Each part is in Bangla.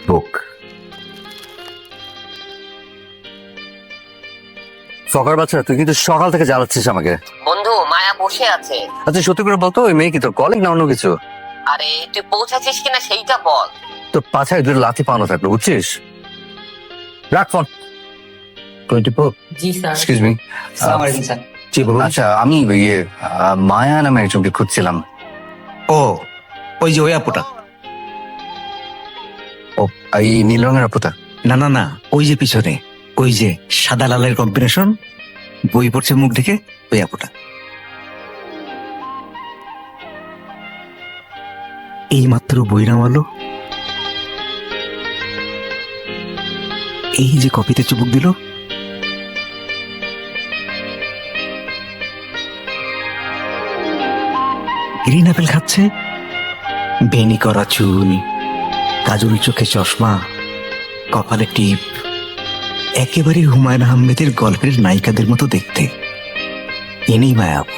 বুক সকাল বাচ্চা, তুই কিন্তু সকাল থেকে জ্বালাচ্ছিস আমাকে। বন্ধু মায়া বসে আছে। আচ্ছা সত্যি করে বলতো, ওই মেয়ে কি তোর কলিগ না অন্য কিছু? আরে তুই পৌঁছাচ্ছিস কিনা সেইটা বল। তোর পাছায় দুটো লাথি পানো থাকলো, বুঝছিস? রাখ ফোন। জি স্যার। Excuse me. আচ্ছা আমি মায়া নামে একজনকে খুঁজছিলাম। ও ওই যে ওই আপুটা। ও এই নীল রঙের আপুটা? না না না, ওই যে পিছনে, ওই যে সাদা লালের কম্বিনেশন, বই পড়ছে মুখ ঢেকে, ওই আপুটা। এই মাত্র বই নামালো, এই যে কপিতে চুমুক দিল, গ্রিন অ্যাপেল খাচ্ছে, বেনি করা চুল, কাজল চোখে চশমা, কপালে টিপ, একেবারে হুমায়ুন আহমেদের গল্পের নায়িকাদের মতো দেখতে। এনেই মায়া আপু।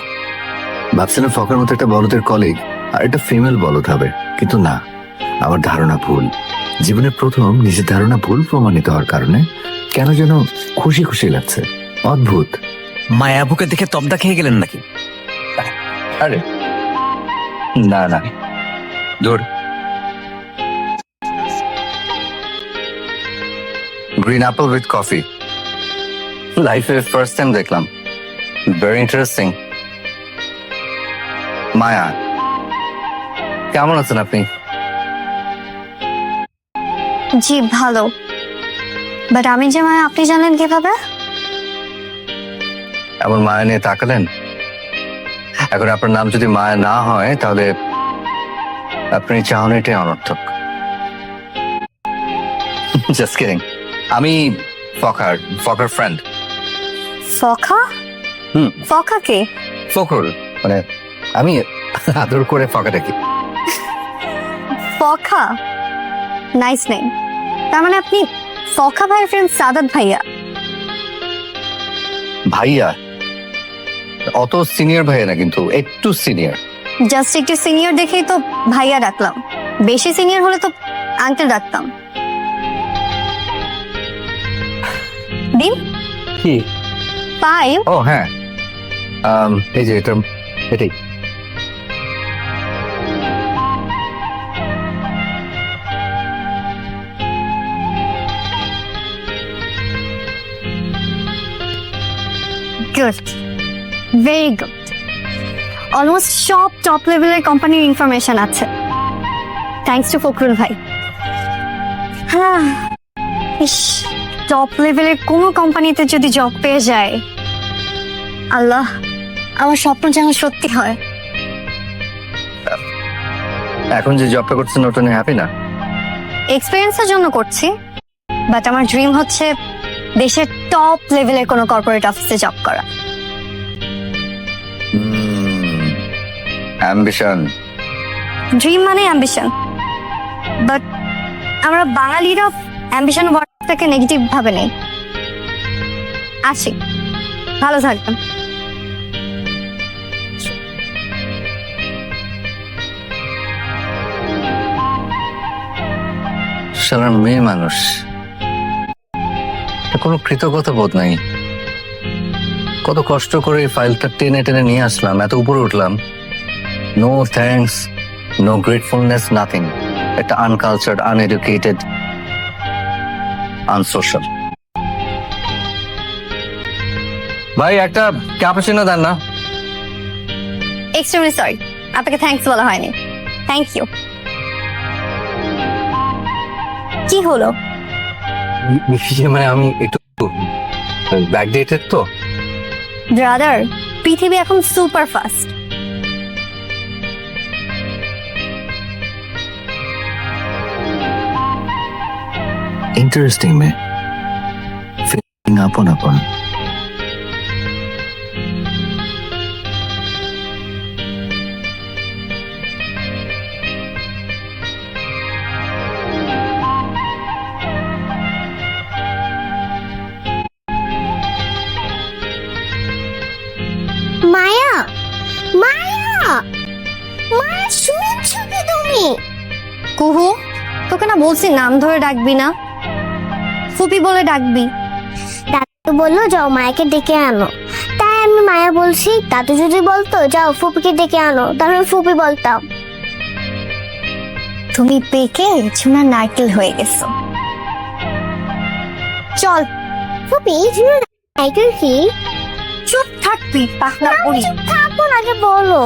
ভাবছিলাম ফকের মতো একটা বলদের কলিগ আর একটা ফিমেল বলদ হবে, কিন্তু না, আমার ধারণা ভুল। জীবনের প্রথম নিজের ধারণা ভুল প্রমাণিত হওয়ার কারণে কেন যেন খুশি খুশি লাগছে। অদ্ভুত। মায়া আপুকে দেখে তবদা খেয়ে গেলেন নাকি? আরে না না, দূর। গ্রিন অ্যাপল উইথ কফি, লাইফে ফার্স্ট টাইম দেখলাম। Very interesting. মায়া, কেমন আছেন আপনি? জি ভালো, বাট আমি যে মায়া আপনি জানেন কিভাবে? এমন মায়া নিয়ে তাকালেন। এখন আপনার নাম যদি মায়া না হয় তাহলে আপনি চাহনিটাই অনর্থক। Just kidding. আমি ফকার ফ্রেন্ড। ফখা? হুম। ফখা কে? ফখরুল, মানে আমি আদর করে ফকা ডাকি। ফখা, নাইস নেম। তার মানে আপনি ফখা ভাইয়ের ফ্রেন্ড সাদাত ভাইয়া? ভাইয়া? অত সিনিয়র ভাইয়া না, কিন্তু একটু সিনিয়র। জাস্ট একটু সিনিয়র দেখেই তো ভাইয়া ডাকলাম, বেশি সিনিয়র হলে তো আঙ্কেল ডাকতাম। দিন কি? 5। ও হ্যাঁ, এই যে এটাই। Good, very good. অলমোস্ট সব টপ লেভেলের কোম্পানির ইনফরমেশন আছে, থ্যাঙ্কস টু ফখরুল ভাই। হ্যাঁ, ইস, টপ লেভেলের কোনো কোম্পানিতে যদি জব পেয়ে যায়, আল্লাহ, আমার স্বপ্ন যেন সত্যি হয়। এখন যে জবটা করছেন ওটা নিয়ে হ্যাপি না? এক্সপিরিয়েন্সের জন্য করছি, বাট আমার ড্রিম হচ্ছে দেশের টপ লেভেলের কোনো কর্পোরেট অফিসে জব করা। অ্যাম্বিশন। ড্রিম মানে অ্যাম্বিশন, বাট আমরা বাঙালিরা অ্যাম্বিশন ওয়ার্ডটাকে নেগেটিভ ভাবে নেই। আসি, ভালো থাকবেন। সারা মেয়ে মানুষ, কোনো কৃতজ্ঞতা বোধ নাই। কত কষ্ট করে এই ফাইলটা টেনে টেনে নিয়ে আসলাম, এত উপরে উঠলাম। No thanks, no gratefulness, nothing. একটা আনকালচার্ড, আনএডুকেটেড, আনসোশ্যাল। ভাই একটা ক্যাপাচিনো দেন না। এক্সট্রিমলি সরি, আপনাকে থ্যাঙ্কস বলা হয়নি। Thank you. কি হলো? মানে আমি একটু ব্যাকডেটেড তো। ব্রাদার, পৃথিবী এখন সুপার ফাস্ট। ইন্টারেস্টিং মেয়ে, ফিলিং আপন আপন। মায়া, মায়া, মায়া শুনছো কি তুমি? কুহু, তোকে না বলছি নাম ধরে ডাকবি না, ফুপি বলে ডাকবি। দাদু বললো যাও মায়াকে ডেকে আনো, তাই আমি মায়া বলছি। দাদু যদি বলতো যাও ফুপিকে ডেকে আনো, তাহলে আমি ফুপি বলতাম। তুমি পেকে চুনা নারকেল হয়ে গেছো। চল। ফুপি চুনা নারকেল কি? চুপ থাকবি পাখনা পড়ি। থাকবো না, আগে বলো।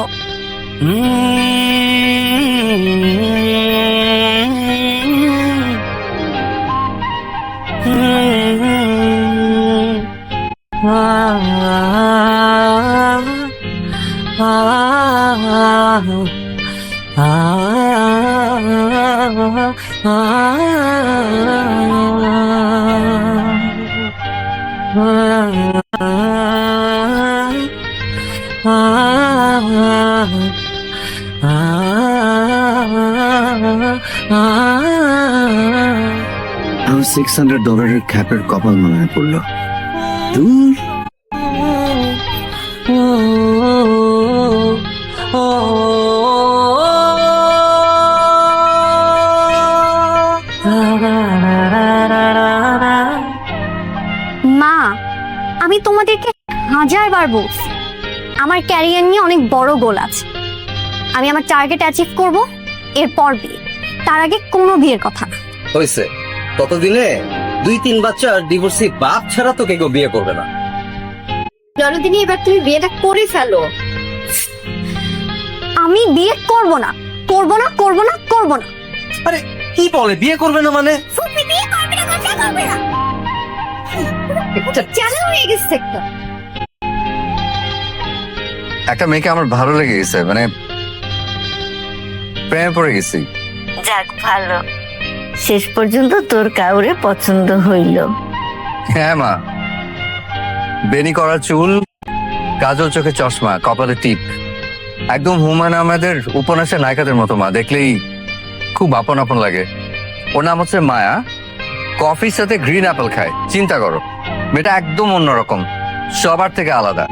আমার $600 খ্যাপের কপাল মনে পড়লো। দূর মা, আমি তোমাদেরকে 1000বার বলছি আমার ক্যারিয়ার নিয়ে অনেক বড় গোল আছে। আমি আমার টার্গেট অ্যাচিভ করব, এরপর বিয়ে। তার আগে কোনো বিয়ের কথা না। হয়েছে ততদিনে 2-3 বাচ্চার ডিভোর্সি বাপ ছাড়া তো কেউ বিয়ে করবে না। নরদিনী, এবার তুমি বিয়েটা করে ফেলো। আমি বিয়ে করব না, করব না, করব না, করব না। আরে কি বলে বিয়ে করবে না মানে? ফুপি বিয়ে করবে না, কথা করবে না। চ্যানেল হয়ে গেছে একটা। একটা মেয়েকে আমার ভালো লেগে গেছে, মানে প্রেমে পড়ে গেছি। যাক ভালো, শেষ পর্যন্ত তোর কাউরে পছন্দ হইল। হ্যাঁ মা, বেনি করা চুল, কাজল চোখে চশমা, কপালে টিপ, একদম হুমায়ুন আহমেদের উপন্যাসের নায়িকাদের মতো। মা দেখলেই খুব আপন আপন লাগে। ওর নাম হচ্ছে মায়া, কফির সাথে গ্রিন অ্যাপেল খায়। চিন্তা করো, মেয়েটা একদম অন্যরকম, সবার থেকে আলাদা।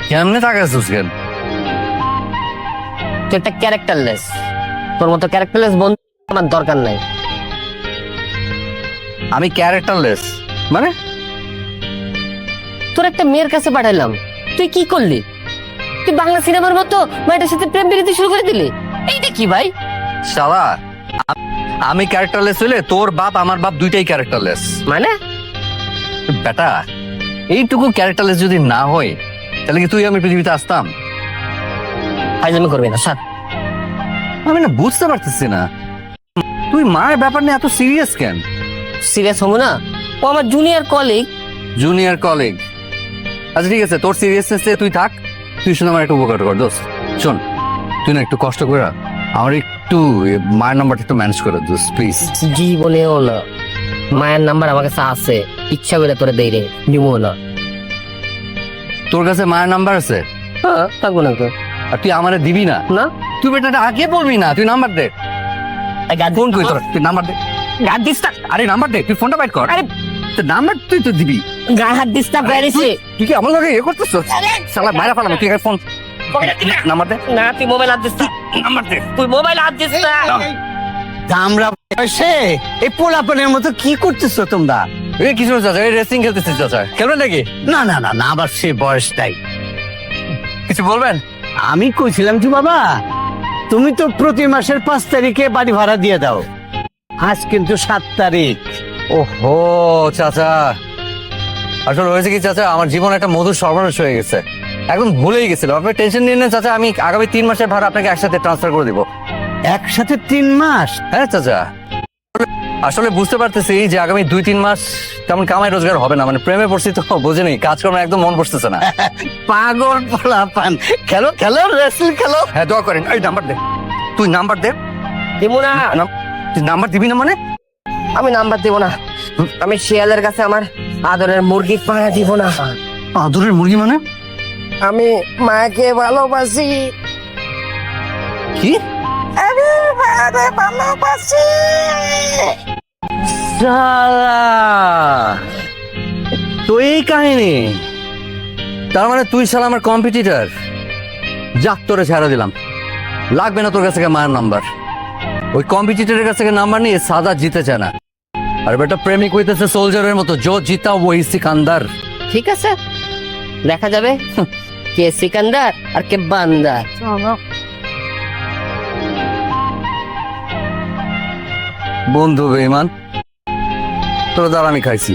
কেমনে তাকাচ্ছিস কেন? তুই একটা ক্যারেক্টারলেস, তোর মতো ক্যারেক্টারলেস বন্ধু আমার দরকার নাই। আমি ক্যারেক্টারলেস মানে? তোর একটা মেয়ের কাছে পাঠাইলাম, তুই কি করলি? তুই বাংলা সিনেমার মতো মেয়েটার সাথে প্রেম বিরতি শুরু করে দিলি। এইটা কি ভাই? শালা, আমি ক্যারেক্টারলেস হইলে তোর বাপ আমার বাপ দুইটাই ক্যারেক্টারলেস। মানে বেটা, এইটুকু ক্যারেক্টারলেস যদি না হয় তাহলে কি তুই আমি পৃথিবীতে আসতাম? ফাইজলামি করবি না স্যার। আমি না বুঝতে পারতেছি না, তুই মায়ের ব্যাপার নিয়ে এত সিরিয়াস কেন? সিরিয়াস হবো না? ও আমার জুনিয়র কলিগ। Junior colleague? আচ্ছা ঠিক আছে, তোর সিরিয়াসনেস তুই থাক। তুই শুনে আমার একটা উপকার কর দোস্ত। শোন, তুই না একটু কষ্ট করে আমার একটু মায়ের নাম্বারটা একটু ম্যানেজ করে দোস্ত প্লিজ। জি বলেও না, মায়ের নাম্বার আমার কাছে আছে, ইচ্ছা করে তোরে দেই রে, নিবো না। তোর কাছে মায়ের নাম্বার আছে? হ্যাঁ, থাকবো না তো। আর তুই আমারে দিবি না? না। তুই বেটাটা আগে বলবি না, তুই নাম্বার দে। ফোন করি তোর, তুই নাম্বার দে। গায়ে দিস না। আরে নাম্বার দে, তুই ফোনটা বাইট কর। আরে তোর নাম্বার তুই তো দিবি। গায়ে হাত দিস না, বেরিয়েছে। তুই কি আমার লগে এ করতেছ? শালা মাইরা ফেলাম, তুই ফোন নাম্বার দে। না, তুই মোবাইল হাত দিস না। নাম্বার দে। তুই মোবাইল হাত দিস না। দামরা বয়সে এই পোলাপনের মতো কি করতেছো তোমরা? এই কিছু না চাচা, এই রেসিং খেলতেছিস চাচা, খেলবেন নাকি? না না না না, আবার সে বয়সটাই। কিছু বলবেন? আমি কইছিলাম কি বাবা, তুমি তো প্রতি মাসের 5 তারিখে বাড়ি ভাড়া দিয়ে দাও। আজ কিন্তু 7 তারিখ। ওহো চাচা, আসলে হয়েছে কি চাচা, আমার জীবন একটা মধুর সর্বনাশ হয়ে গেছে, একদম ভুলেই গেছিলাম। আপনি টেনশন নিন না চাচা, আমি আগামী 3 মাসের ভাড়া আপনাকে একসাথে ট্রান্সফার করে দিব। একসাথে 3 মাস? হ্যাঁ চাচা, আসলে বুঝতে পারতেছি যে আগামী 2-3 মাস তেমন কামাই রোজগার হবে না, মানে প্রেমে পড়ছি তো বোঝেনি, কাজকর্ম একদম মন বসতেছে না। পাগল পোলাপান, খেলো খেলো, রেসল খেলো। হ্যাঁ দোয়া করেন, এই নাম্বার দে, তুই নাম্বার দে। দিব না। তুই নাম্বার দিবি না মানে? আমি নাম্বার দিব না। আমি শিয়ালের কাছে আমার আদরের মুরগি পাড়া দিব না। আদরের মুরগি মানে? আমি মাকে ভালোবাসি। কি? আমি মাকে ভালোবাসি। শালা, তো এই কাহিনী। তার মানে তুই শালা আমার কম্পিটিটর। যাক, তোরে ছাড়া দিলাম, লাগবে না তোর কাছ থেকে মায়ের নাম্বার। ওই কম্পিটিটরের কাছ থেকে নাম্বার নিয়ে সাদা জিতে চায় না। আর বেটা প্রেমিক হইতেছে সোলজারের মতো, জো জিতা ওই সিকান্দার। ঠিক আছে, দেখা যাবে কে সিকান্দার আর কে বান্দার। বন্ধু বেঈমান, তোর দ্বারা আমি খাইছি।